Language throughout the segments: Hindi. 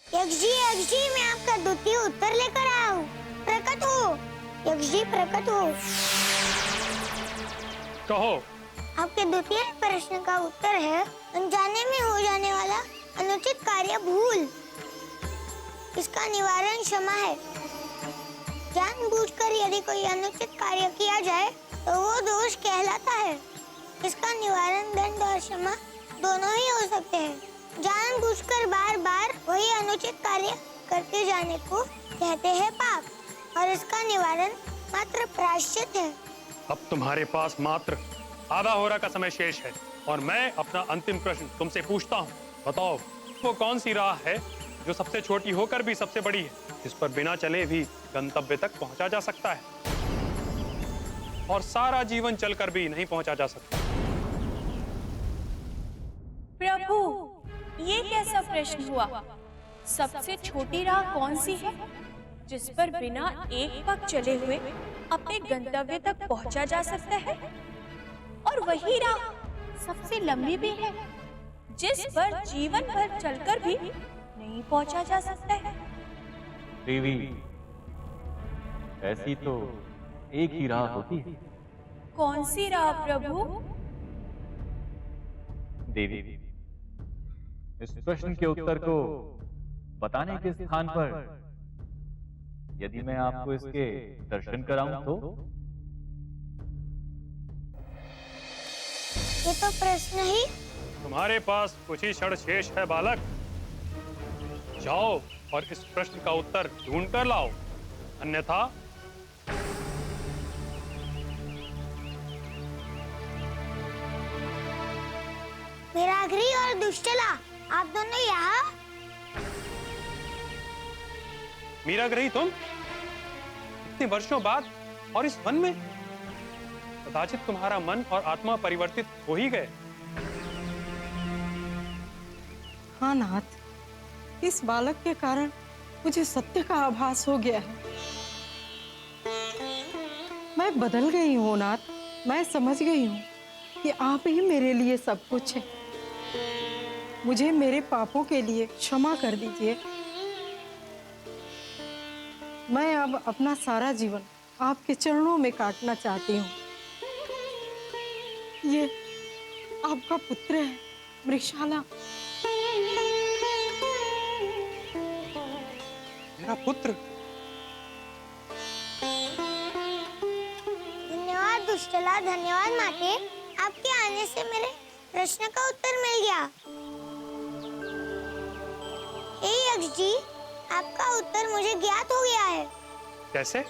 यक्ष जी, मैं आपका द्वितीय उत्तर लेकर आया हूँ। प्रकट हो यक्ष जी, प्रकट हो। कहो। आपके द्वितीय प्रश्न का उत्तर है अनजाने में हो जाने वाला अनुचित कार्य भूल। इसका निवारण क्षमा है। जानबूझकर यदि कोई अनुचित कार्य किया जाए तो वो दोष कहलाता है। इसका निवारण दंड और क्षमा दोनों ही हो सकते हैं। जानबूझकर बार बार वही अनुचित कार्य करते जाने को कहते हैं पाप और इसका निवारण मात्र प्रायश्चित है। अब तुम्हारे पास मात्र आधा होरा का समय शेष है और मैं अपना अंतिम प्रश्न तुमसे पूछता हूँ। बताओ, वो कौन सी राह है जो सबसे छोटी होकर भी सबसे बड़ी है, जिस पर बिना चले भी गंतव्य तक पहुंचा जा सकता है और सारा जीवन चलकर भी नहीं पहुंचा जा सकता? प्रभु, ये कैसा प्रश्न हुआ? सबसे छोटी राह कौन सी है जिस पर बिना एक पग चले हुए अपने गंतव्य तक पहुंचा जा सकता है? और वही राह सबसे लंबी भी है जिस पर जीवन भर चलकर भी नहीं पहुंचा जा सकता है। देवी, ऐसी तो एक ही राह होती है। कौन सी राह प्रभु? देवी, इस प्रश्न के उत्तर को बताने के स्थान पर यदि मैं आपको इसके दर्शन कराऊं तो? ये तो प्रश्न ही। तुम्हारे पास कुछ ही क्षण शेष है बालक। जाओ और इस प्रश्न का उत्तर ढूंढ कर लाओ, अन्यथा मीरागरी और दुष्टला, आप दोनों यहाँ? मीरागरी, तुम इतने वर्षों बाद और इस वन में? कदाचित तुम्हारा मन और आत्मा परिवर्तित हो ही गए। हाँ नाथ, इस बालक के कारण मुझे सत्य का आभास हो गया है। मैं बदल गई हूँ नाथ। मैं समझ गई हूँ कि आप ही मेरे लिए सब कुछ है। मुझे मेरे पापों के लिए क्षमा कर दीजिए। मैं अब अपना सारा जीवन आपके चरणों में काटना चाहती हूँ। ये आपका पुत्र है, वृषाला। मेरा पुत्र? धन्यवाद दुष्टला, धन्यवाद माते। आपके आने से मेरे प्रश्न का उत्तर मिल गया। हे यक्ष जी, आपका उत्तर मुझे ज्ञात हो गया है। कैसे?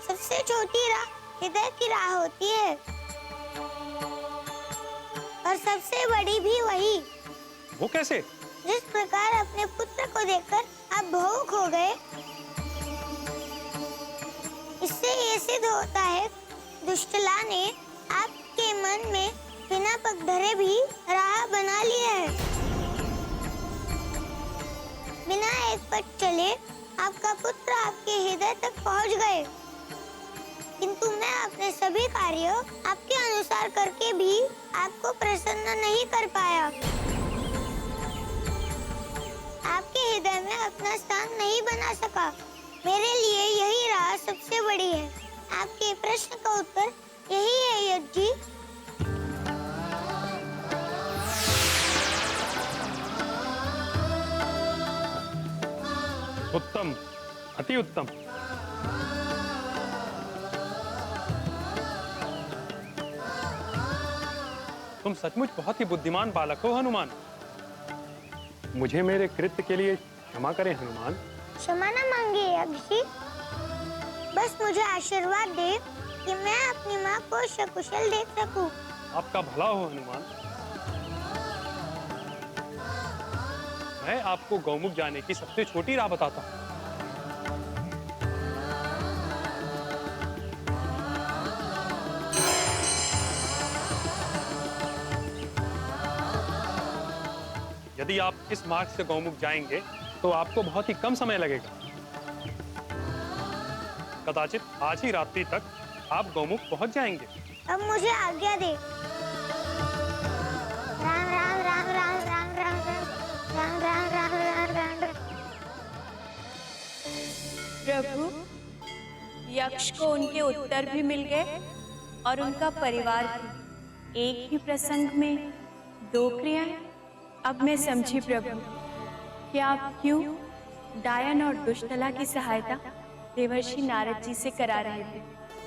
सबसे छोटी राह हृदय की राह होती है और सबसे बड़ी भी वही। वो कैसे? जिस प्रकार अपने पुत्र को देखकर आप भावुक हो गए, इससे ये सिद्ध होता है दुष्टला ने आपके मन में बिना पग धरे भी राह बना ली है। बिना एक पग चले आपका पुत्र आपके हृदय तक पहुंच गए, किंतु मैं अपने सभी कार्य आपके अनुसार करके भी आपको प्रसन्न नहीं कर पाया। आपके हृदय में अपना स्थान नहीं बना सका। मेरे लिए यही राह सबसे बड़ी है। आपके प्रश्न का उत्तर यही है यक्ष जी। उत्तम, अति उत्तम। तुम सचमुच बहुत ही बुद्धिमान बालक हो हनुमान। मुझे मेरे कृत्य के लिए क्षमा करें हनुमान। क्षमा न मांगे यक्ष जी, बस मुझे आशीर्वाद दे कि मैं अपनी माँ को सकुशल देख सकूं। आपका भला हो हनुमान। मैं आपको गौमुख जाने की सबसे छोटी राह बताता हूँ। यदि आप इस मार्ग से गौमुख जाएंगे तो आपको बहुत ही कम समय लगेगा। कदाचित आज ही रात्रि तक आप गौमुख पहुंच जाएंगे। अब मुझे आज्ञा दे। राम राम राम राम राम राम राम राम राम राम राम राम राम। प्रभु, यक्ष को उनके उत्तर भी मिल गए और उनका परिवार भी। एक ही प्रसंग में दो क्रियाएं। अब मैं समझी प्रभु कि आप क्यों डायन और दुष्टला की सहायता देवर्षि नारद जी से करा रहे थे।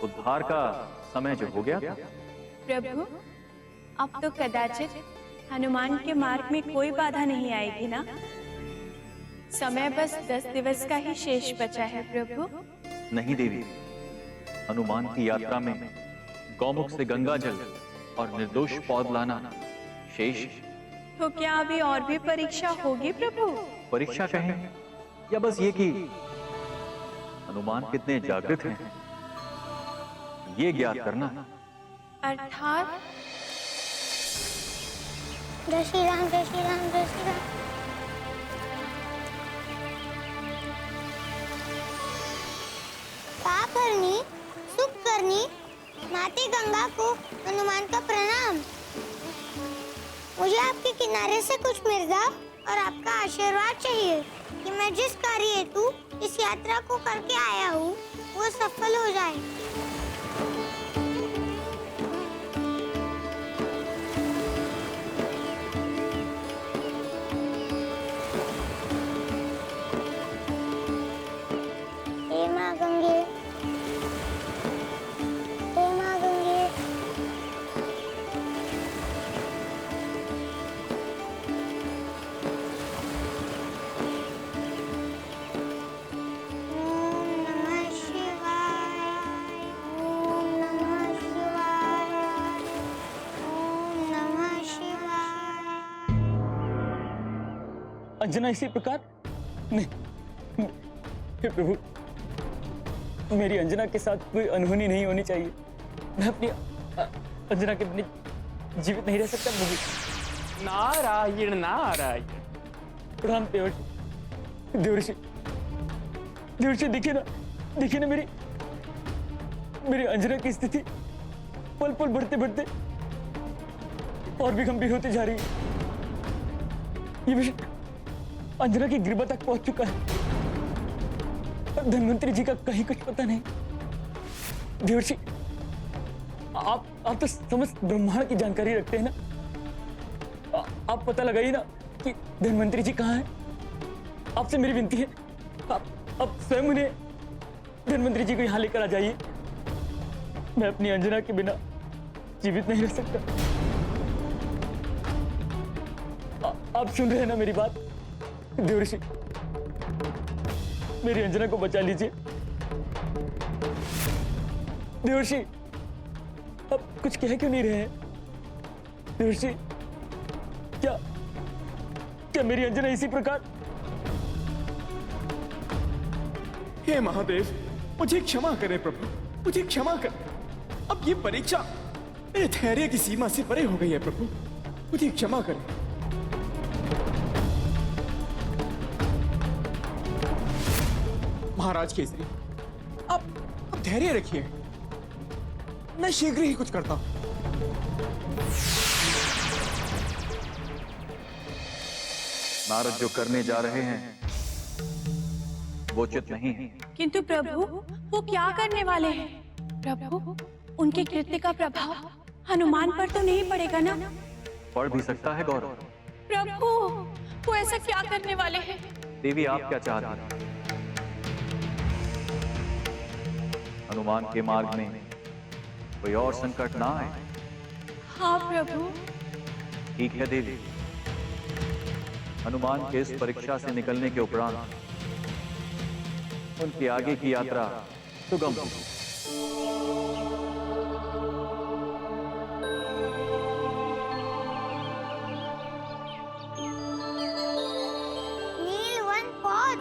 उद्धार का समय जो हो गया था। प्रभु, अब तो कदाचित हनुमान के मार्ग में कोई बाधा नहीं आएगी ना? समय बस 10 दिवस का ही शेष बचा है प्रभु। नहीं देवी, हनुमान की यात्रा में गौमुख से गंगा जल और निर्दोष पौध लाना शेष। तो क्या अभी और भी परीक्षा होगी प्रभु? परीक्षा कहें या बस ये कि हनुमान कितने जागृत हैं, ये ज्ञात करना। अर्थात जय श्री राम, जय श्री राम, जय श्री राम। पाप हरनी, सुख करनी माते गंगा को हनुमान का प्रणाम। मुझे आपके किनारे से कुछ मिर्गा और आपका आशीर्वाद चाहिए कि मैं जिस कार्य हेतु इस यात्रा को करके आया हूँ वो सफल हो जाए। हे माँ गंगे, हे माँ गंगे, ओम नमः शिवाय, ओम नमः शिवाय, ओम नमः शिवाय। अंजना इसी प्रकार नहीं, हे प्रभु, मेरी अंजना के साथ कोई अनहोनी नहीं होनी चाहिए। मैं अपनी अंजना के बिना जीवित नहीं रह सकता प्रभु। नारायण नारायण। प्रणाम देवर्षि। देवर्षि, देवर्षि देखिए ना मेरी अंजना की स्थिति पल पल बढ़ते बढ़ते और भी गंभीर होती जा रही है। ये विषय अंजना की गिरबा तक पहुंच चुका है। धन्वंतरी जी का कहीं कुछ पता नहीं। देवर्षि, आप तो समस्त ब्रह्मांड की जानकारी रखते हैं ना। आप पता लगाइए ना कि धन्वंतरी जी कहाँ हैं। आपसे मेरी विनती है, आप स्वयं उन्हें धन्वंतरी जी को यहाँ लेकर आ जाइए। मैं अपनी अंजना के बिना जीवित नहीं रह सकता। आप सुन रहे हैं ना मेरी बात? देवर्षि, मेरी अंजना को बचा लीजिए। देवर्षि, अब कुछ कह क्यों नहीं रहे हैं? देवर्षि, क्या मेरी अंजना इसी प्रकार? हे महादेव, मुझे क्षमा करें प्रभु, मुझे क्षमा करें। अब ये परीक्षा मेरे धैर्य की सीमा से परे हो गई है प्रभु, मुझे क्षमा करें। महाराज केसरी, आप धैर्य रखिए, मैं शीघ्र ही कुछ करता हूं। नारद जो करने जा रहे हैं वो उचित नहीं है। किंतु प्रभु, वो क्या करने वाले हैं? प्रभु, उनके कृत्य का प्रभाव हनुमान पर तो नहीं पड़ेगा ना? पढ़ भी सकता है गौरव। प्रभु, वो ऐसा क्या करने वाले हैं? देवी, आप क्या चाहती हैं? हनुमान के मार्ग में कोई और संकट ना आए। हाँ प्रभु। ठीक है देवी, हनुमान के इस परीक्षा से निकलने के उपरांत उनकी आगे की यात्रा सुगम हो। नीलवन पौध।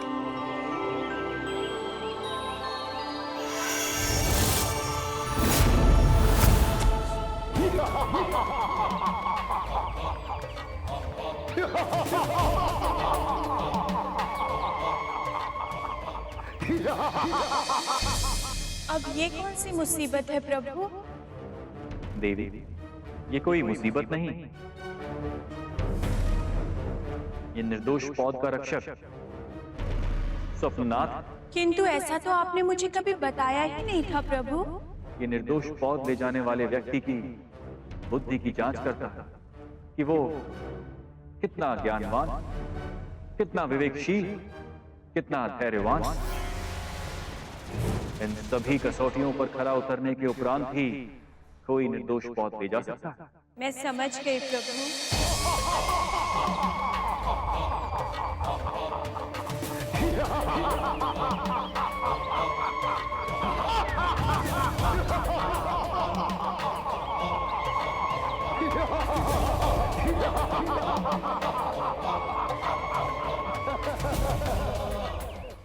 अब ये कौन सी मुसीबत है प्रभु? देवी, ये कोई मुसीबत नहीं, ये निर्दोष पौध का रक्षक स्वप्ननाथ, किंतु ऐसा तो आपने मुझे कभी बताया ही नहीं था प्रभु। ये निर्दोष पौध ले जाने वाले व्यक्ति की बुद्धि की जांच करता है कि वो कितना ज्ञानवान, कितना विवेकशील, कितना धैर्यवान। इन सभी कसौटियों पर खरा उतरने के उपरांत ही कोई निर्दोष पौध ले जा सकता है। मैं समझ गई प्रभु।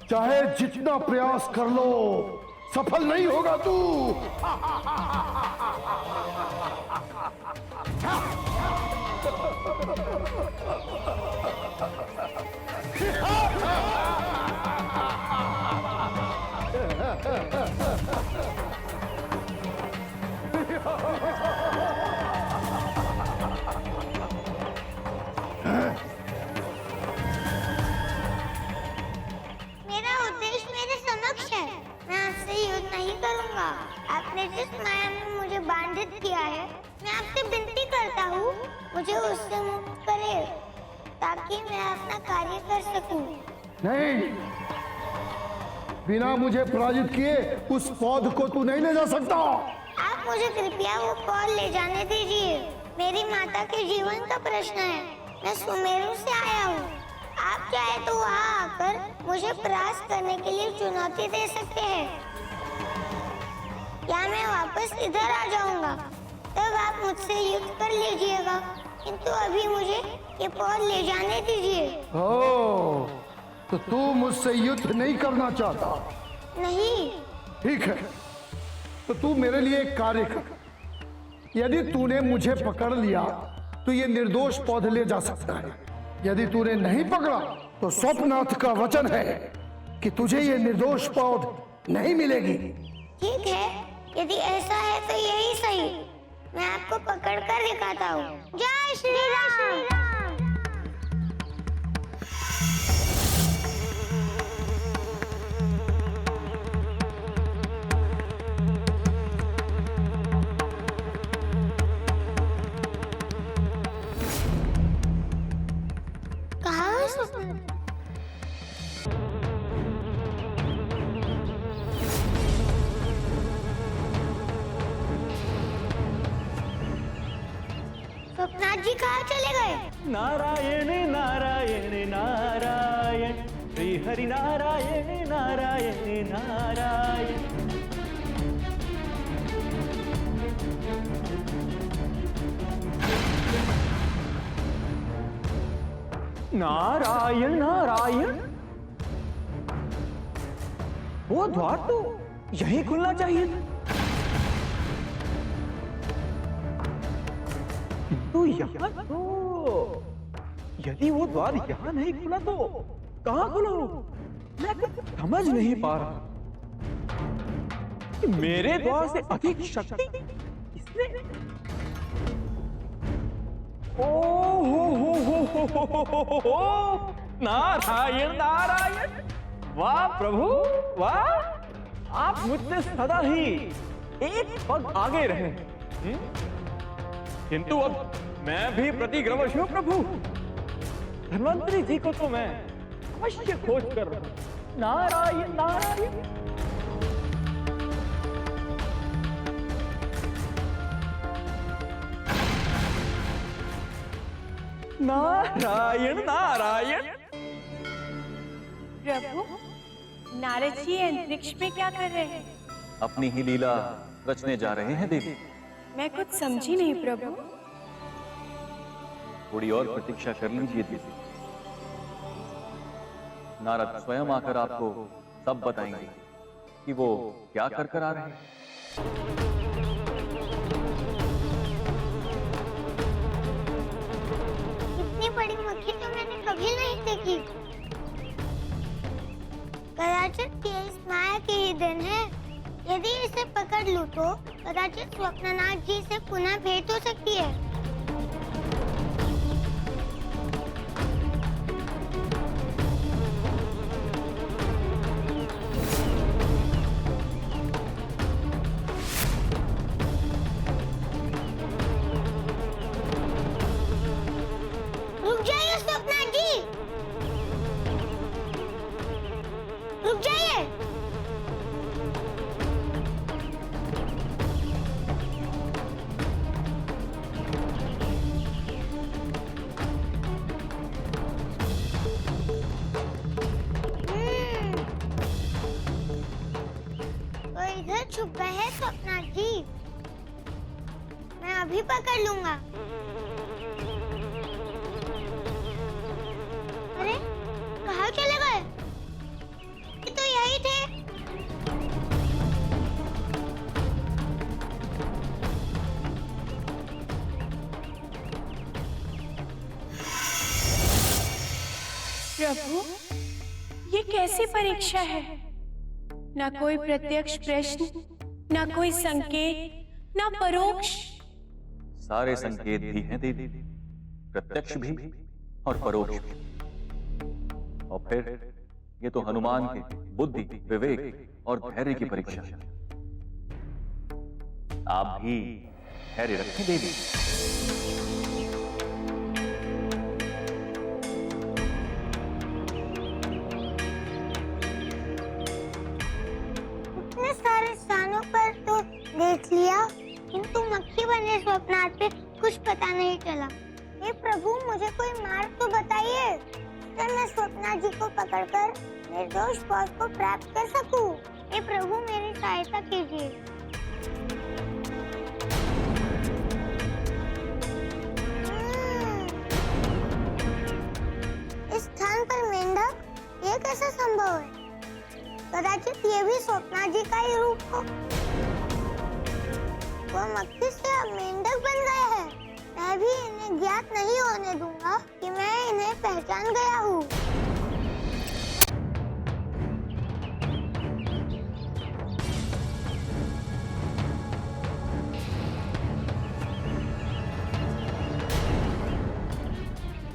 चाहे जितना प्रयास कर लो, सफल नहीं होगा तू। मेरा उद्देश्य मेरे समक्ष है। मैं आपसे युद्ध नहीं करूंगा। आपने जिस माया में मुझे बांधित किया है, मैं आपसे विनती करता हूँ, मुझे उससे मुक्त करे, ताकि मैं अपना कार्य कर सकूं। नहीं, बिना मुझे पराजित किए उस पौध को तू नहीं ले जा सकता। आप मुझे कृपया वो पौध ले जाने दीजिए। मेरी माता के जीवन का प्रश्न है। मैं सुमेरु से आया हूँ। आप चाहे तो वहाँ आकर मुझे परास्त करने के लिए चुनौती दे सकते हैं, या मैं वापस इधर आ जाऊंगा, तब आप मुझसे युद्ध कर लीजिएगा। किंतु अभी मुझे ये पौध ले जाने दीजिए। ओ, तो तू मुझसे युद्ध नहीं करना चाहता? नहीं। ठीक है, तो तू मेरे लिए एक कार्य कर। यदि तूने मुझे पकड़ लिया तो ये निर्दोष पौध ले जा सकता है। यदि तूने नहीं पकड़ा तो स्वप्ननाथ का वचन है कि तुझे ये निर्दोष पौध नहीं मिलेगी। ठीक है, यदि ऐसा है तो यही सही। मैं आपको पकड़ कर दिखाता हूँ। जय श्री राम। कहाँ है स्वप्न? स्वप्नाथ जी कहाँ चले गए? नारायण नारायण नारायण, श्री हरि नारायण नारायण नारायण। नारायण नारायण, वो द्वार तो यहीं खुलना चाहिए था, किंतु यहाँ तो, यदि वो द्वार यहाँ नहीं खुला तो कहाँ खुला हो? मैं कुछ समझ नहीं पा रहा कि मेरे द्वार से अधिक शक्ति इसने। ओ हो, नारायण नारायण, वाह प्रभु वाह, आप मुझसे सदा ही एक पग आगे रहे। किंतु अब मैं भी प्रतिग्रवश हूं प्रभु। धन्वंतरी जी को तो मैं अवश्य खोज कर रहा हूं। नारायण नारायण। नारायण नारायण। प्रभु, नारद जी अंतरिक्ष में क्या कर रहे हैं? अपनी ही लीला रचने जा रहे हैं देवी। मैं कुछ समझी नहीं प्रभु। थोड़ी और प्रतीक्षा कर लीजिए देवी। नारद स्वयं आकर आपको सब बताएंगे कि वो क्या कर कर आ रहे हैं। इतनी बड़ी मक्खी तो मैंने कभी नहीं देखी। कदाचित ये इस माया के ही दिन है। यदि इसे पकड़ लूं तो कदाचित स्वप्ननाथ जी से पुनः भेंट हो सकती है। इधर छुप गए हैं स्वप्नाथ जी। मैं अभी पकड़ लूंगा। अरे कहाँ चले गए? ये तो यही थे। प्रभु, ये कैसी परीक्षा है? ना कोई प्रत्यक्ष प्रश्न, ना कोई संकेत, ना परोक्ष। सारे संकेत भी हैं देवी, प्रत्यक्ष भी और परोक्ष भी। और फिर ये तो हनुमान के बुद्धि, विवेक और धैर्य की परीक्षा है। आप भी धैर्य रखें देवी। इतने सारे स्थानों पर तो देख लिया, किंतु मक्खी बने स्वप्नाथ पे कुछ पता नहीं चला। हे प्रभु, मुझे कोई मार्ग तो बताइए, कि मैं स्वप्नाथ जी को पकड़कर निर्दोष पौध को प्राप्त कर सकूं। हे प्रभु, मेरी सहायता कीजिए। इस स्थान पर मेंढक, ये कैसे संभव है? कदाचित ये भी स्वप्नाथ जी का ही रूप हो। वो मक्खी से अब मेंढक बन गए हैं। मैं भी इन्हें ज्ञात नहीं होने दूंगा कि मैं इन्हें पहचान गया हूँ।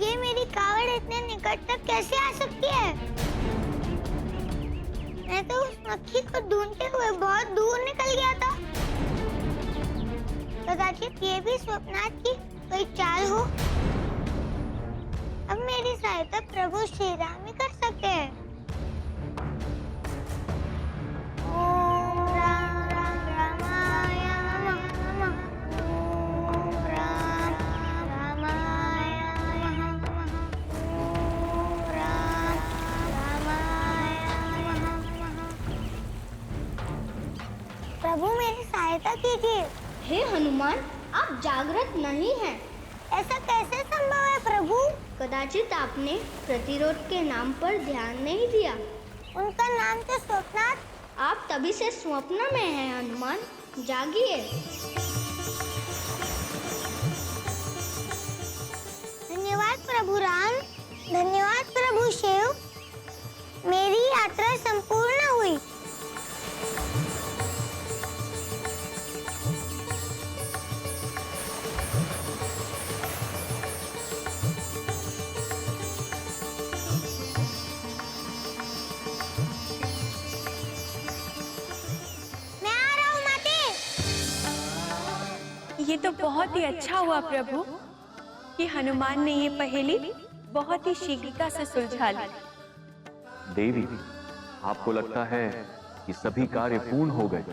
ये मेरी कावड़ इतने निकट तक कैसे आ सकती है? मैं तो उस मक्खी को ढूंढते हुए बहुत दूर निकल गया था। कदाचित ये भी स्वप्नाथ की कोई चाल हो। अब मेरी सहायता प्रभु श्री राम ही कर सकते हैं। ओम राम राम रामाय नमः। ओम राम रामाय नमः। ओम राम रामाय नमः। प्रभु, मेरी सहायता कीजिए। हे हनुमान, आप जागृत नहीं हैं। ऐसा कैसे संभव है प्रभु? कदाचित आपने प्रतिरोध के नाम पर ध्यान नहीं दिया। उनका नाम तो स्वप्नाथ। आप तभी से स्वप्न में हैं हनुमान, जागिए। धन्यवाद प्रभु राम, धन्यवाद प्रभु शिव। मेरी यात्रा संपूर्ण हुई। ये तो बहुत ही अच्छा हुआ प्रभु कि हनुमान ने ये पहेली बहुत ही शीघ्रता से सुलझा ली। देवी, आपको लगता है कि सभी कार्य पूर्ण हो गए,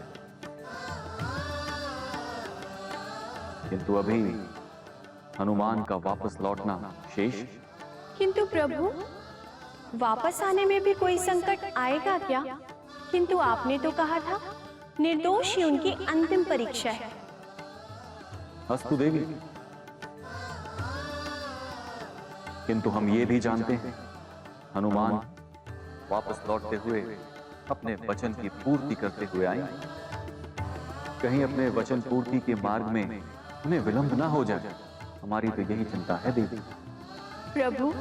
किंतु अभी हनुमान का वापस लौटना शेष। किंतु प्रभु, वापस आने में भी कोई संकट आएगा क्या? किंतु आपने तो कहा था निर्दोष ही उनकी अंतिम परीक्षा है। अस्तु देवी, किंतु हम ये भी जानते हैं हनुमान वापस लौटते हुए अपने वचन की पूर्ति करते हुए आएंगे। कहीं अपने वचन पूर्ति के मार्ग में उन्हें विलंब ना हो जाए, हमारी तो यही चिंता है देवी। प्रभु,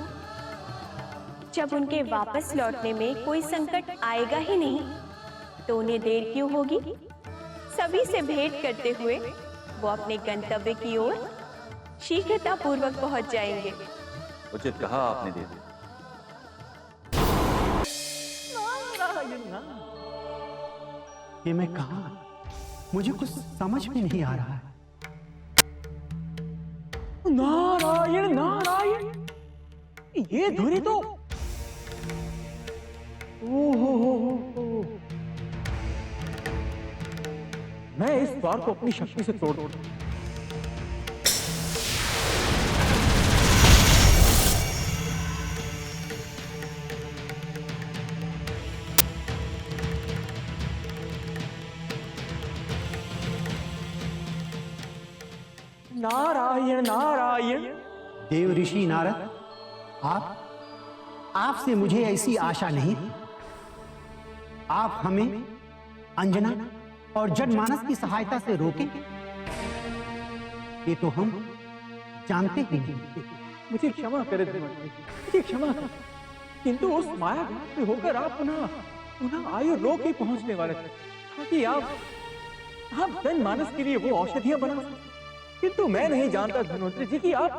जब उनके वापस लौटने में कोई संकट आएगा ही नहीं, तो उन्हें देर क्यों होगी? सभी से भेंट करते हुए वो अपने गंतव्य की ओर शीघ्रता पूर्वक पहुंच जाएंगे। उचित कहा आपने देवी। ये मैं कहाँ? मुझे कुछ समझ में नहीं आ रहा है। नारायण नारायण, ये धुरी तो ओहो, मैं इस द्वार को अपनी शक्ति से तोड़ दूं। नारायण नारायण। देव ऋषि नारद, आपसे मुझे ऐसी आशा नहीं थी। आप हमें अंजना और जनमानस की सहायता से रोकें, ये तो हम जानते ही नहीं। मुझे क्षमा करें धन्वंतरि, मुझे क्षमा करें, किंतु उस माया घाट से होकर आप पुनः आयु लोक ही पहुंचने वाले थे, ताकि आप जनमानस के लिए वो औषधियां बना सकें। किंतु मैं नहीं जानता धन्वंतरि जी कि आप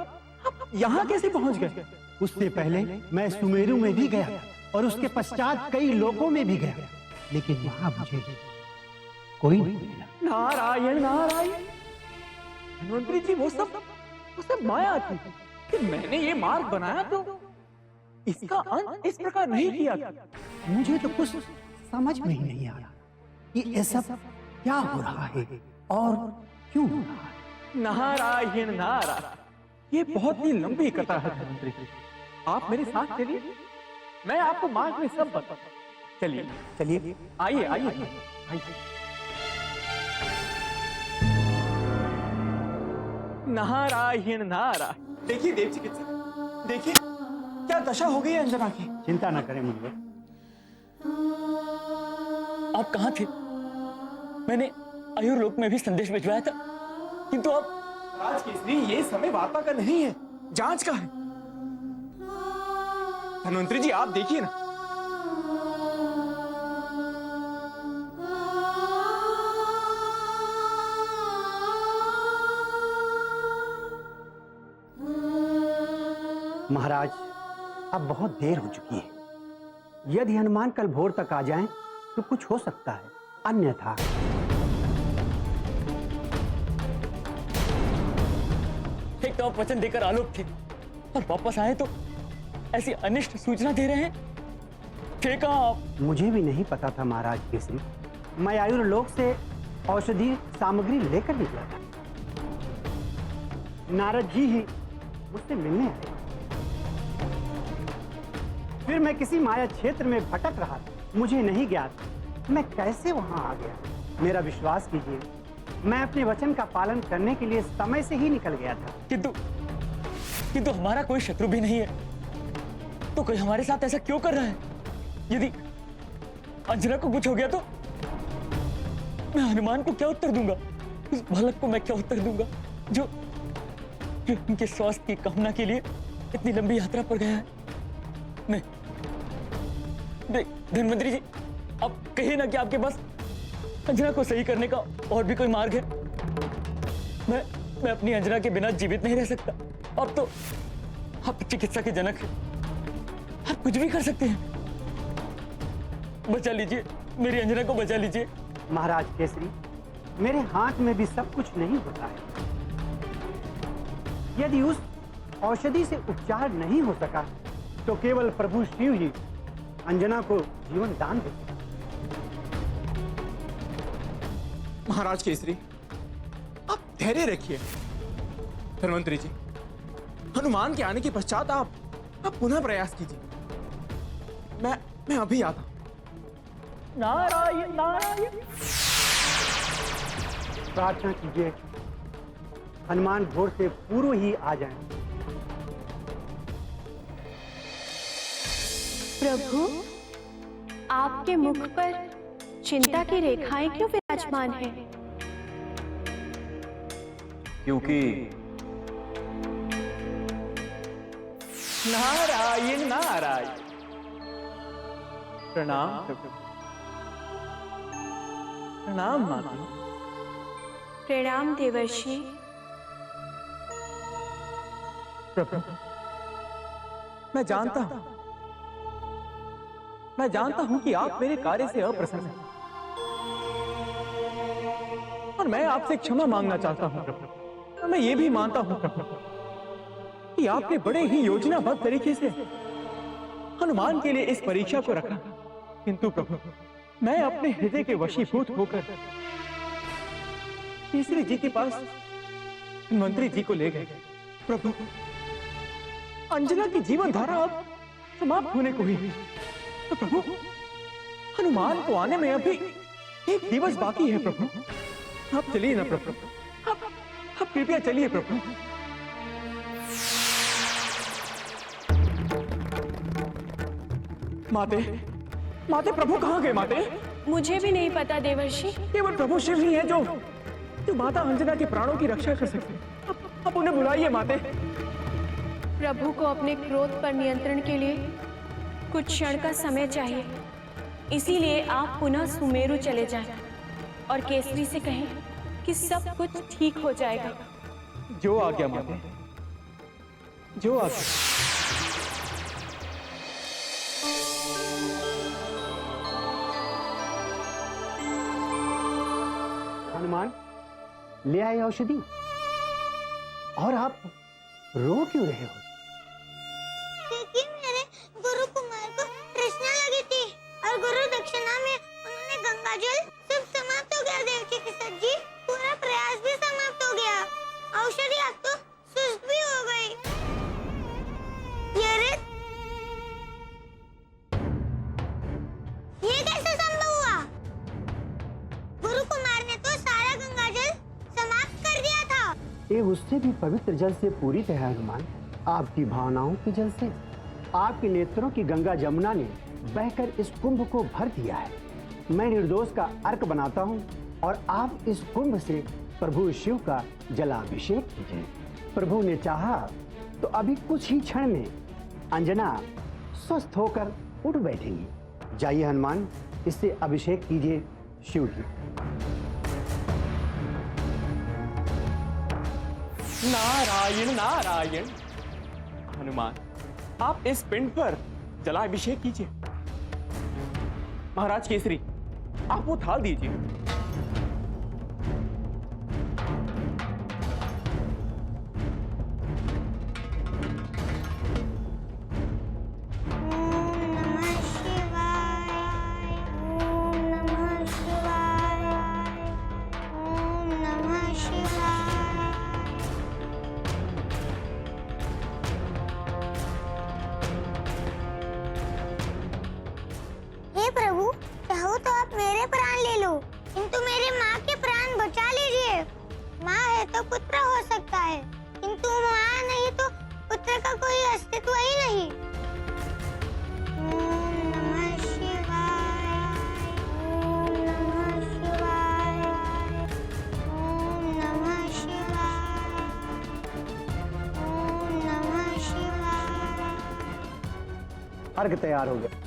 यहाँ कैसे पहुंच गए। उससे पहले मैं सुमेरु में भी गया और उसके पश्चात कई लोकों में भी गया, लेकिन वहां मुझे कोई नहीं मिला। नारायण नारायण। धन्वंतरि जी वो सब माया थी कि मैंने ये मार्ग बनाया तो इसका अंत इस प्रकार नहीं किया था। मुझे तो कुछ समझ में ही नहीं आ रहा कि ये सब क्या हो रहा है और क्यों हो रहा है। नारायण नारायण, ये बहुत ही लंबी कथा है धन्वंतरि जी। आप मेरे साथ चलिए, मैं आपको मार्ग में सब बताता। चलिए चलिए, आइए आइए आइए। नारायण नारायण। देखिए देव चिकित्सक, देखिए क्या दशा हो गई है अंजना की। चिंता न करें मुझे। आप कहाँ थे? मैंने आयुर्लोक में भी संदेश भिजवाया था, किंतु आप राजकेसरी, ये समय वार्ता का नहीं है, जांच का है। धन्वंतरि जी आप देखिए ना। महाराज, अब बहुत देर हो चुकी है। यदि हनुमान कल भोर तक आ जाएं, तो कुछ हो सकता है, अन्यथा एक तो आप वचन देकर आलोक थे और वापस आए तो ऐसी अनिष्ट सूचना दे रहे हैं। फिर कहाँ आप? मुझे भी नहीं पता था महाराज केसरी। मैं आयुर्लोक से औषधि सामग्री लेकर निकला था। नारद जी ही मुझसे मिलने आए। फिर मैं किसी माया क्षेत्र में भटक रहा था। मुझे नहीं ज्ञात मैं कैसे वहां आ गया। मेरा विश्वास कीजिए, मैं अपने वचन का पालन करने के लिए समय से ही निकल गया था। किंतु हमारा कोई शत्रु भी नहीं है, तो कोई हमारे साथ ऐसा क्यों कर रहा है? यदि अंजना को कुछ हो गया तो मैं हनुमान को क्या उत्तर दूंगा? उस बालक को मैं क्या उत्तर दूंगा जो उनके स्वास्थ्य की कामना के लिए इतनी लंबी यात्रा पर गया है? नहीं, धन्वंतरि जी, आप कहिए ना कि आपके पास अंजना को सही करने का और भी कोई मार्ग है। मैं अपनी अंजना के बिना जीवित नहीं रह सकता। अब तो आप चिकित्सा के जनक हैं, आप कुछ भी कर सकते हैं। बचा लीजिए, मेरी अंजना को बचा लीजिए। महाराज केसरी, मेरे हाथ में भी सब कुछ नहीं होता है। यदि उस औषधि से उपचार नहीं हो सका तो केवल प्रभु शिव ही अंजना को जीवन दान दे। महाराज केसरी, आप धैर्य रखिए। धन्वंतरि जी, हनुमान के आने के पश्चात आप पुनः प्रयास कीजिए। मैं अभी आता हूं। नारायण नारायण। प्रार्थना कीजिए हनुमान भोर से पूर्व ही आ जाएं। प्रभु, आपके मुख पर चिंता की रेखाएं क्यों विराजमान हैं? क्योंकि नारायण नारायण। प्रणाम प्रणाम माता। प्रणाम देवर्षि। प्रभु, मैं जानता हूं कि आप मेरे कार्य से अप्रसन्न हैं और मैं आपसे क्षमा मांगना चाहता हूं प्रभु। और मैं ये भी मानता हूं प्रभु कि आपने बड़े ही योजनाबद्ध तरीके से हनुमान के लिए इस परीक्षा को रखा। किंतु प्रभु, मैं अपने हृदय के वशीभूत होकर केसरी जी के पास धन्वंतरि जी को ले गए। प्रभु, अंजना की जीवन धारा अब समाप्त होने को ही। तो प्रभु, हनुमान को आने में अभी एक दिवस बाकी है प्रभु। आप चलिए ना प्रभु, आप कृपया चलिए प्रभु। माते, माते प्रभु कहाँ गए माते? मुझे भी नहीं पता देवर्षि। केवल प्रभु शिव ही है जो माता अंजना के प्राणों की रक्षा कर सकते। आप उन्हें बुलाइए माते। प्रभु को अपने क्रोध पर नियंत्रण के लिए कुछ क्षण का समय चाहिए, इसीलिए आप पुनः सुमेरु चले जाएं और केसरी से कहें कि सब कुछ ठीक हो जाएगा। जो आ गया माते, जो आ गया। हनुमान, ले आए औषधि। और आप रो क्यों रहे हो? क्योंकि मेरे गुरु कुमार को तृष्णा लगी थी और गुरु दक्षिणा में उन्होंने गंगाजल सब समाप्त हो गया। देवकी के सर जी, पूरा प्रयास भी समाप्त हो गया। औषधि अब तो सुस्त भी हो गई। ये कैसे संभव हुआ? गुरु कुमार ने तो सारा गंगाजल समाप्त कर दिया था। ये उससे भी पवित्र जल से पूरी है हनुमान। आपकी भावनाओं के जल से, आपके नेत्रों की गंगा जमुना ने बहकर इस कुंभ को भर दिया है। मैं निर्दोष का अर्क बनाता हूँ और आप इस कुंभ से प्रभु शिव का जलाभिषेक कीजिए। प्रभु ने चाहा तो अभी कुछ ही क्षण में अंजना स्वस्थ होकर उठ बैठेंगी। जाइए हनुमान, इससे अभिषेक कीजिए शिव जी। नारायण नारायण। हनुमान, आप इस पिंड पर जलाभिषेक कीजिए। महाराज केसरी, आप वो थाल दीजिए। हे प्रभु, चाहो तो आप मेरे प्राण ले लो, किंतु मेरी माँ के प्राण बचा लीजिए। माँ है तो पुत्र हो सकता है, किंतु माँ नहीं तो पुत्र का कोई अस्तित्व ही नहीं। ओम नमः शिवाय, ओम नमः शिवाय, ओम नमः शिवाय, ओम नमः शिवाय। अर्घ तैयार हो गया।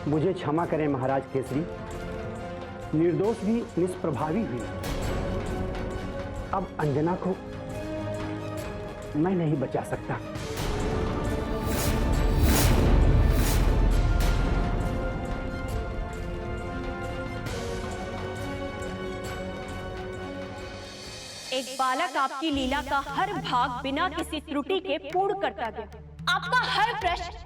मुझे क्षमा करें महाराज केसरी, निर्दोष भी निष्प्रभावी हुई। अब अंजना को मैं नहीं बचा सकता। एक बालक आपकी लीला का हर भाग बिना किसी त्रुटि के पूर्ण करता गया। आपका हर प्रश्न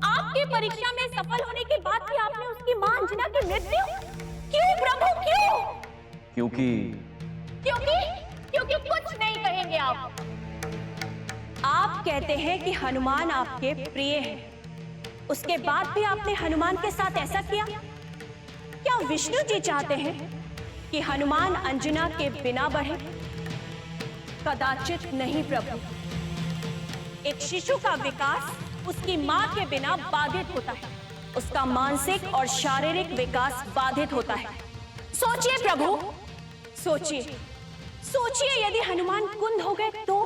आपकी परीक्षा में सफल होने के बाद भी आपने उसकी मां अंजना की मृत्यु क्यों प्रभु, क्यों? क्योंकि कुछ नहीं कहेंगे आप। आप कहते हैं कि हनुमान आपके प्रिय हैं। उसके बाद भी आपने हनुमान के साथ ऐसा किया? क्या विष्णु जी चाहते हैं कि हनुमान अंजना के बिना बढ़े? कदाचित नहीं प्रभु। एक शिशु का विकास उसकी मां के बिना बाधित होता है। उसका मानसिक और शारीरिक विकास बाधित होता है। सोचिए प्रभु, सोचिए यदि हनुमान कुंद हो गए तो?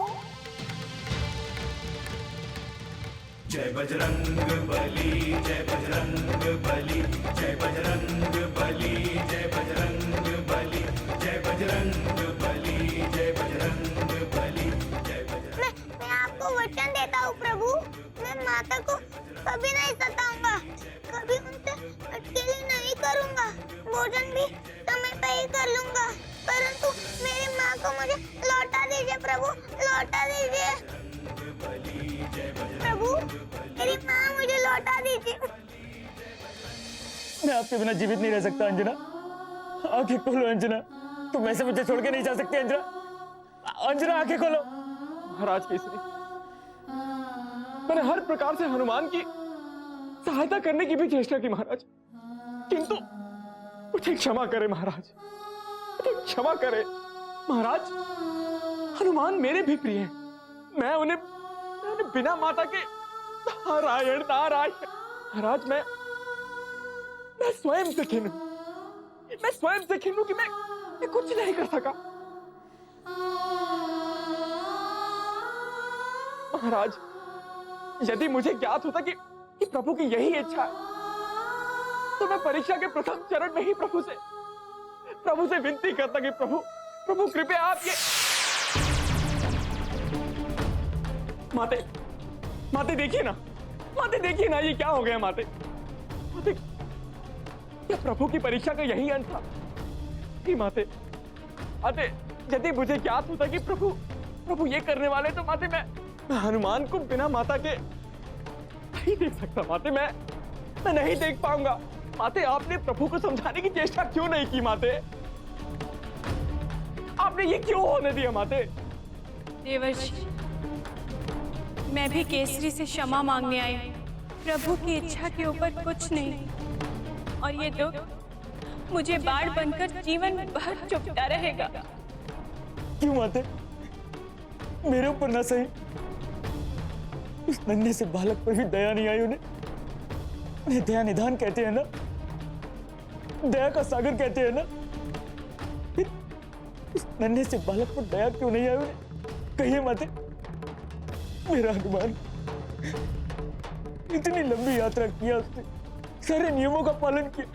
जय बजरंग बली, जय बजरंग बली, जय बजरंग बली, जय बजरंग बली, जय बजरंग बली, जय बजरंग बली, जय बजरंग। मैं आपको वचन देता हूँ प्रभु, मैं माता को कभी नहीं सताऊंगा, कभी उनसे अकेली नहीं करूंगा, भोजन भी समय पे ही कर लूंगा, परंतु मेरी माँ को मुझे लौटा दीजिए प्रभु, लौटा दीजिए प्रभु, मेरी माँ मुझे लौटा दीजिए। मैं आपके बिना जीवित नहीं रह सकता अंजना। आंखें खोलो अंजना, तुम ऐसे मुझे छोड़ के नहीं जा सकती अंजना। अंजना आंखें खोलो। महाराज केसरी, मैंने हर प्रकार से हनुमान की सहायता करने की भी चेष्टा की महाराज, किंतु मुझे क्षमा करे महाराज, मुझे क्षमा करे महाराज। हनुमान मेरे भी प्रिय हैं। मैं उन्हें बिना माता के नारायण नारायण महाराज, मैं स्वयं से खिन्न हूं, मैं स्वयं से खिन्न हूं कि मैं कुछ नहीं कर सका। महाराज, यदि मुझे ज्ञात होता कि प्रभु की यही इच्छा है, तो मैं परीक्षा के प्रथम चरण में ही प्रभु से विनती करता कि प्रभु कृपया आप ये माते देखिए ना, ये क्या हो गया माते? क्या प्रभु की परीक्षा का यही अंत था? नहीं माते, यदि मुझे ज्ञात होता कि प्रभु ये करने वाले, तो माते मैं हनुमान को बिना माता के नहीं देख सकता माते। मैं नहीं देख पाऊंगा माते। आपने प्रभु को समझाने की चेष्टा क्यों नहीं की माते? आपने ये क्यों होने दिया माते? देवर्षि, मैं भी केसरी से क्षमा मांगने आई, प्रभु की इच्छा के ऊपर कुछ नहीं। और ये दुख मुझे बाढ़ बनकर जीवन भर चुभता रहेगा। क्यों माते? मेरे ऊपर ना सही, उस नन्हे से बालक पर भी दया नहीं आई उन्हें दया निधान कहते हैं ना, दया का सागर कहते हैं ना। फिर उस नन्हे से बालक पर दया क्यों नहीं आई उन्हें? कहिए माते। मेरा हनुमान इतनी लंबी यात्रा किया, उसने सारे नियमों का पालन किया,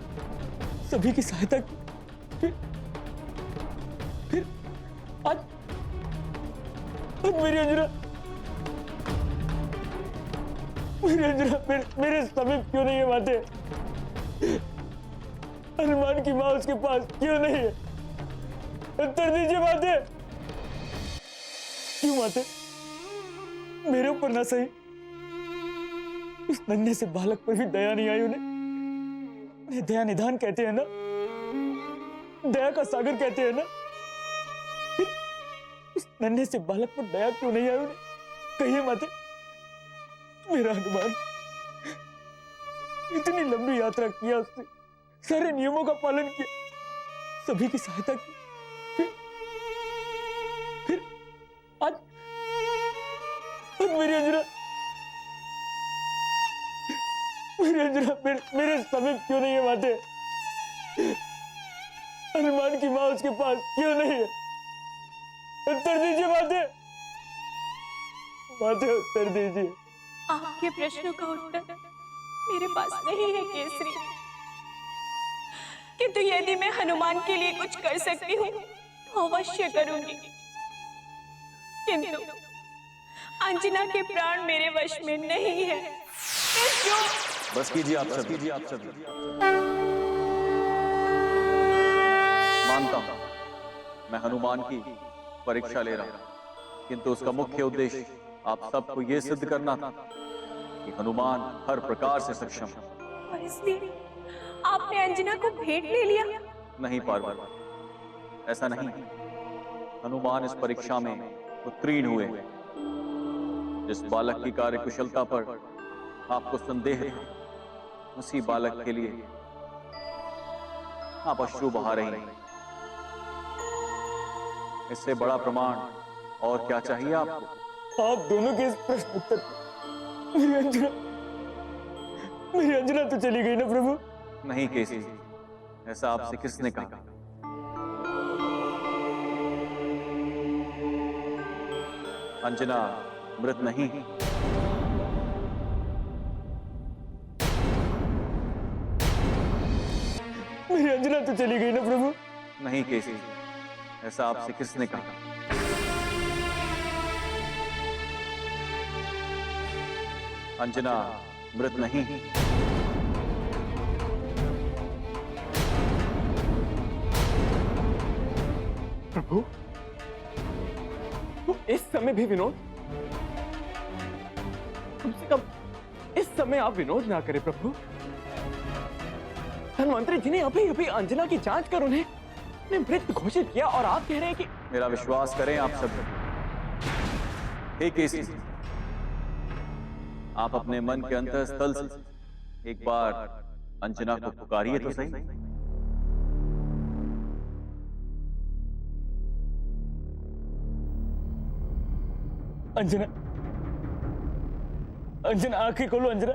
सभी की सहायता की, फिर आज मेरी अंजना मेरे समीप क्यों नहीं है माते? हनुमान की माँ उसके पास क्यों नहीं है? उत्तर दीजिए माते। क्यों माते? मेरे ऊपर ना सही, उस नन्हे से बालक पर भी दया नहीं आई उन्हें दया निधान कहते हैं ना, दया का सागर कहते हैं ना। फिर उस नन्हे से बालक पर दया क्यों नहीं आई उन्हें? कहिए माते। मेरा हनुमान इतनी लंबी यात्रा किया, उसने सारे नियमों का पालन किया, सभी की सहायता की, फिर आज मेरी अंजना मेरे समीप क्यों नहीं है माते? हनुमान की माँ उसके पास क्यों नहीं है? उत्तर दीजिए माते। उत्तर दीजिए। आपके प्रश्नों का उत्तर मेरे पास नहीं है केसरी, किंतु यदि मैं हनुमान के लिए कुछ कर सकती हूँ तो अवश्य करूंगी। किंतु अंजना के प्राण मेरे वश में नहीं है। बस कीजिए आप सभी। मानता हूं मैं हनुमान की परीक्षा ले रहा हूं, किंतु उसका मुख्य उद्देश्य आप सबको यह सिद्ध करना था कि हनुमान हर प्रकार से सक्षम है। और इसलिए आपने अंजना को भेंट ले लिया? नहीं पार्वती, ऐसा नहीं। हनुमान इस परीक्षा में उत्तीर्ण हुए। जिस बालक की कार्यकुशलता पर आपको संदेह था, उसी बालक के लिए आप अश्रु बहा रही हैं। इससे बड़ा प्रमाण और क्या चाहिए आपको? आप दोनों के इस प्रश्न उत्तर मेरी अंजना तो चली गई ना प्रभु? नहीं केसी, ऐसा आपसे किसने कहा? अंजना मृत नहीं। मेरी अंजना तो चली गई ना प्रभु? नहीं केसी, ऐसा आपसे किसने कहा? अंजना मृत नहीं। प्रभु, तो इस समय भी विनोद? कम से कम इस समय आप विनोद ना करें प्रभु। धनवंतरी जी ने अभी अभी अंजना की जांच कर उन्हें मृत घोषित किया और आप कह रहे हैं कि मेरा विश्वास करें आप सब। हे केसी, आप अपने मन के अंतःस्थल से एक बार अंजना को पुकारिए तो सही। अंजना, अंजना आंखें खोलो। अंजना,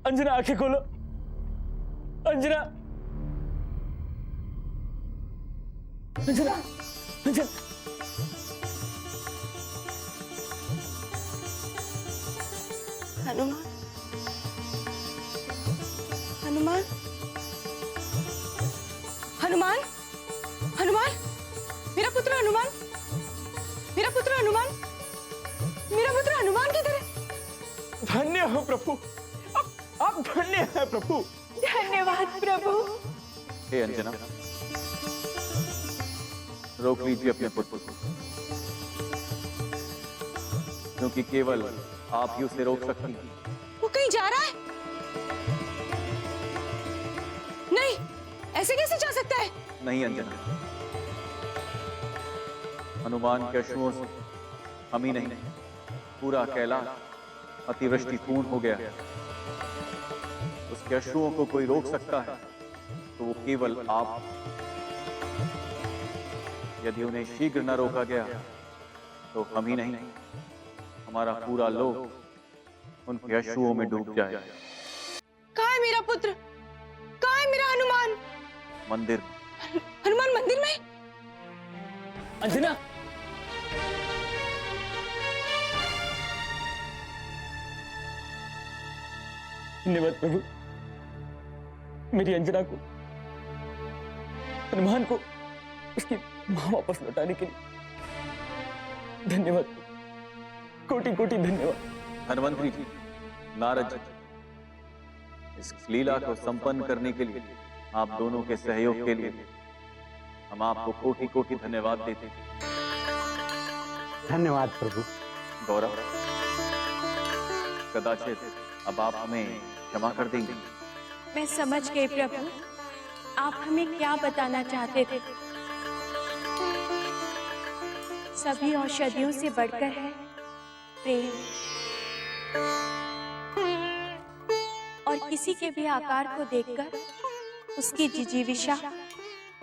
अंजना आंखें खोलो। अंजना, अंजना, अंजना। हनुमान, हनुमान, हनुमान, हनुमान, मेरा पुत्र हनुमान, मेरा पुत्र हनुमान, मेरा पुत्र हनुमान किधर है? धन्य हो प्रभु, आप धन्य हैं प्रभु। धन्यवाद प्रभु। हे अंजना, रोक लीजिए अपने पुत्र को, क्योंकि केवल आप ही उसे रोक सकती हैं। वो कहीं जा रहा है? नहीं, ऐसे कैसे जा सकता है? नहीं अंजना, हनुमान के अश्रुओं से हम ही नहीं, पूरा कैलाश अतिवृष्टिपूर्ण हो गया। उसके अश्रुओं को कोई रोक सकता है तो वो केवल आप। यदि उन्हें शीघ्र न रोका गया तो हम ही नहीं, हमारा पूरा लोक उनके अश्रुओं में डूब जाए। कहाँ है मेरा पुत्र? कहाँ है मेरा हनुमान? मंदिर। हनुमान मंदिर में? अंजना, धन्यवाद प्रभु, मेरी अंजना को, हनुमान को उसकी मां वापस लौटाने के लिए धन्यवाद, कोटि कोटि धन्यवाद। धनवंतरी जी, नारद जी, इस लीला को संपन्न करने के लिए आप दोनों के सहयोग के लिए हम आपको कोटि कोटि धन्यवाद देते हैं। धन्यवाद प्रभु। गौरव, कदाचित अब आप हमें क्षमा कर देंगे। मैं समझ गई प्रभु, आप हमें क्या बताना चाहते थे। सभी औषधियों से बढ़कर है प्रेम, और किसी के भी आकार को देखकर उसकी जिजीविषा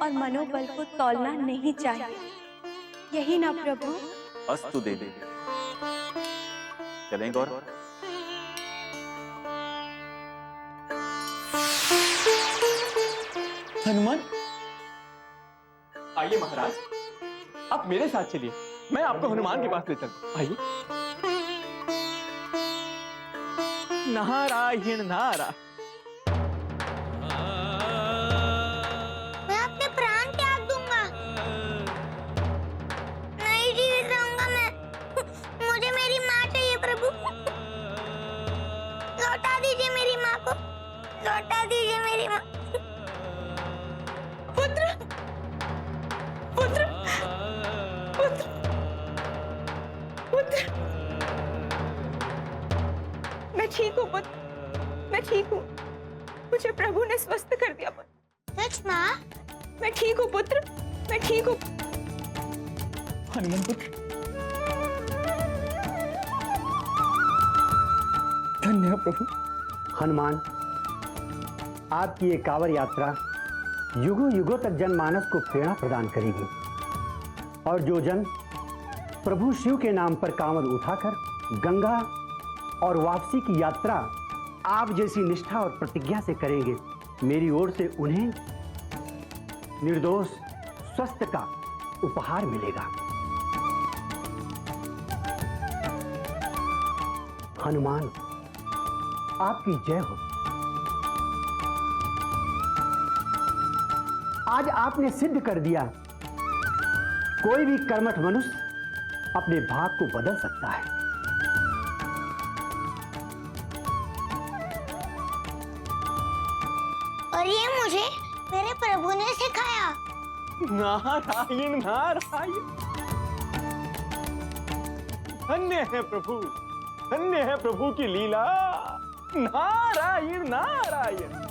और मनोबल को तौलना नहीं चाहिए। यही ना प्रभु? अस्तु देवी। चलें गौरव। हनुमान, आइए महाराज, आप मेरे साथ चलिए, मैं आपको हनुमान के पास ले चलता हूं। आइए। नारायण नारायण। मैं अपने प्राण त्याग दूंगा, नहीं जीवित रहूंगा मैं। मुझे मेरी माँ चाहिए प्रभु, लौटा दीजिए मेरी माँ को, लौटा दीजिए मेरी माँ। पुत्र, पुत्र, पुत्र, पुत्र, मैं ठीक हूँ पुत्र, मैं ठीक हूँ। मुझे प्रभु ने स्वस्थ कर दिया पुत्र। सच माँ? मैं ठीक हूँ पुत्र, मैं ठीक हूँ। हनुमान पुत्र, धन्य है प्रभु। हनुमान, आपकी ये कांवड़ यात्रा युगों युगों तक जनमानस को प्रेरणा प्रदान करेगी, और जो जन प्रभु शिव के नाम पर कांवड़ उठाकर गंगा और वापसी की यात्रा आप जैसी निष्ठा और प्रतिज्ञा से करेंगे, मेरी ओर से उन्हें निर्दोष स्वस्थ का उपहार मिलेगा। हनुमान, आपकी जय हो। आज आपने सिद्ध कर दिया, कोई भी कर्मठ मनुष्य अपने भाग को बदल सकता है। और ये मुझे मेरे प्रभु ने सिखाया। नारायण नारायण। धन्य है प्रभु, धन्य है प्रभु की लीला। नारायण नारायण।